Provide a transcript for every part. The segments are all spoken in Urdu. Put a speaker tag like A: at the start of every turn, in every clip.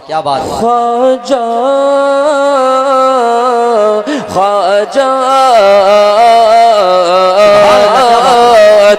A: کیا بات ہے
B: خواجہ خواجہ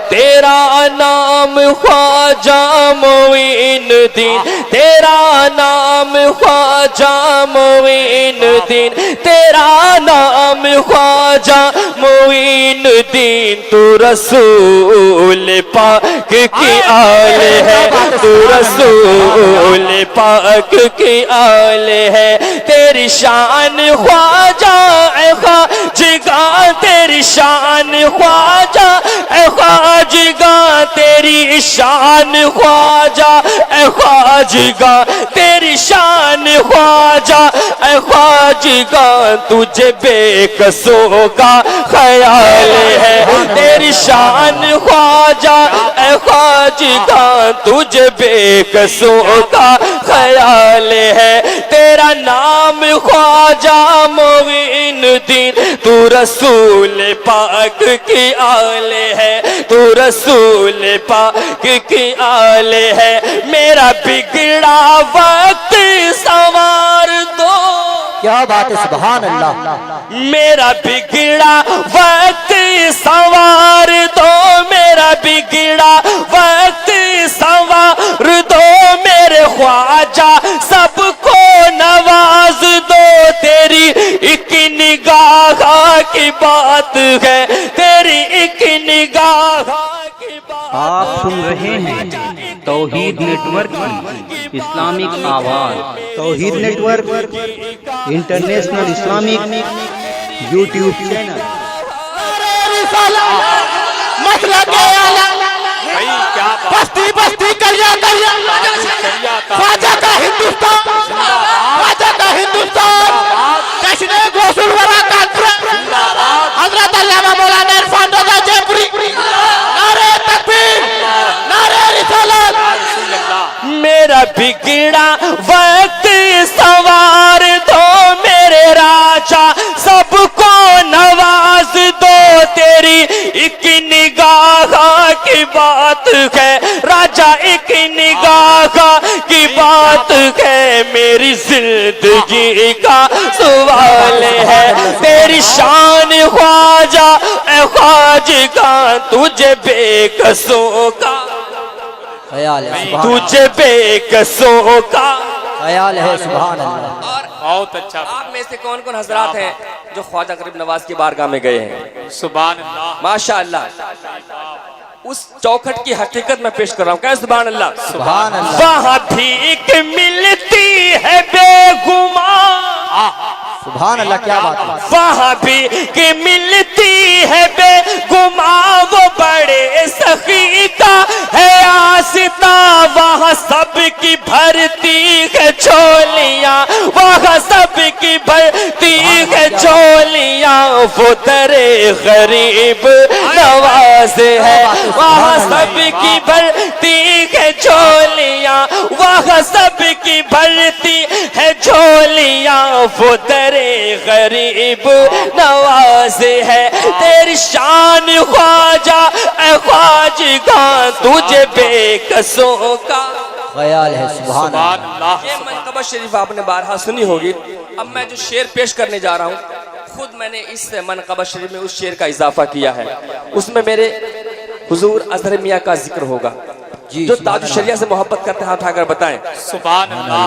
B: تیرا نام خواجہ معین الدین، تیرا نام خواجہ معین الدین، تیرا نام خواجہ معین الدین، تو رسول پاک کی آل ہے، تو رسول پاک کی آل ہے، تیری شان خواجہ اے خواجگاں، تیری شان خواجہ اے خواجگاں، تیری شان خواجہ اے خواجگاں، تیری شان خواجہ اے خواجگاں، تجھے بے کسوں کا خیال ہے، تیری شان خواجہ اے خواجگاں، تجھے بے کسوں کا خیال ہے، تیرا نام خواجہ معین الدین، تو رسول پاک کی آل ہے، تو رسول پاک کی آل ہے، میرا بگڑا وقت سنوار دو،
A: کیا بات ہے سبحان اللہ،
B: میرا بگڑا وقت سنوار دو، میرا بگڑا وقت سنوار دو، میرے خواجہ سب کو نواز دو، تیری ایک نگاہ کی بات ہے، تیری ایک نگاہ کی بات۔
C: آپ سن رہے ہیں توحید نیٹ ورک کی اسلامک آواز، Tawheed network international Islamic YouTube channel.
D: بستی بستی کریا کریا خواجہ کا ہندوستان، خواجہ کا ہندوستان، جشن غوث الورا کانفرنس، حضرت علامہ مولانا عرفان رضا جے پوری، نعرہ تکبیر، نعرہ رسالت۔
B: میرا بگڑا وقت سنوار دو، میرے راجا سب کو نواز دو، تیری ایک نگاہ کی بات ہے، راجا ایک نگاہ کی بات ہے، میری زندگی کا سوال ہے، تیری شان خواجہ اے خواجگاں، تجھے بے کسوں کا
A: خیال ہے سبحان
B: تجھے بے کسوں کا
A: خیال ہے سبحان اللہ۔
E: بہت اچھا۔
B: آپ میں سے کون کون حضرات ہیں جو خواجہ غریب نواز کی بارگاہ میں گئے ہیں؟
E: سبحان اللہ،
B: ماشاءاللہ، اس چوکھٹ کی حقیقت میں پیش کر رہا ہوں، کہہ سبحان اللہ۔
A: سبحان اللہ،
B: وہاں بھیک ملتی ہے بے گمان،
A: سبحان اللہ، کیا بات ہے،
B: وہاں بھیک ملتی ہے بے گمان، وہ بڑے سخی کا ہے آستہ، وہاں سب کی بھرتی ہے جھولیاں، وہاں سب کی بھرتی ہے جھولیاں، وہ در غریب نواز ہے، وہاں سب کی بھرتی ہے جھولیاں، وہاں سب کی بھرتی ہے جھولیاں، وہ در غریب نواز ہے، تیری شان خواجہ اے خواجگاں، تجھے بے کسوں کا
A: خیال ہے سبحان اللہ۔
E: اللہ،
B: یہ منقبت شریف آپ نے بارہا سنی ہوگی، اب میں جو شعر پیش کرنے جا رہا ہوں، خود میں نے اس منقبت شریف میں اس شعر کا اضافہ کیا ہے، اس میں میرے حضور اظہر میاں کا ذکر ہوگا، جو تاج الشریعہ سے محبت کرتے ہیں، اٹھا کر بتائیں۔
E: سبحان اللہ،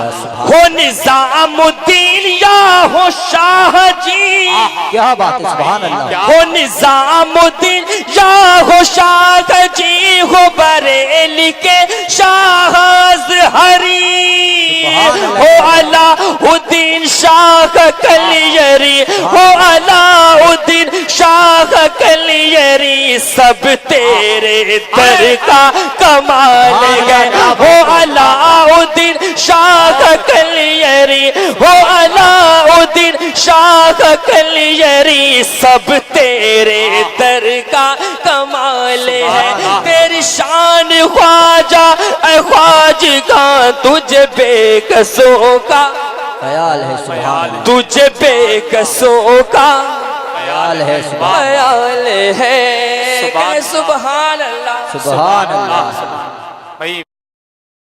B: ہو نظام الدین یا ہو شاہ جی،
A: کیا بات ہے سبحان اللہ،
B: ہو نظام الدین یا ہو شاہ جی، ہو بریلی کے شاہ ازہری، ہو علاء الدین شاہ کلیری، ہو علاء الدین شاہ کلیری، سب تیرے در کا کمال ہے، ہو علاء الدین شاہ کلیری، ہو علاء الدین شاہ کلیری، سب تیرے در کا کمال ہے، تیری شان خواجہ اے خواجگاں، تجھے بے کسوں کا
A: خیال ہے سبحان اللہ،
B: تجھے بے کسوں کا
A: خیال ہے سبحان
B: خیال ہے، کہ سبحان اللہ،
A: سبحان اللہ۔
E: بھائی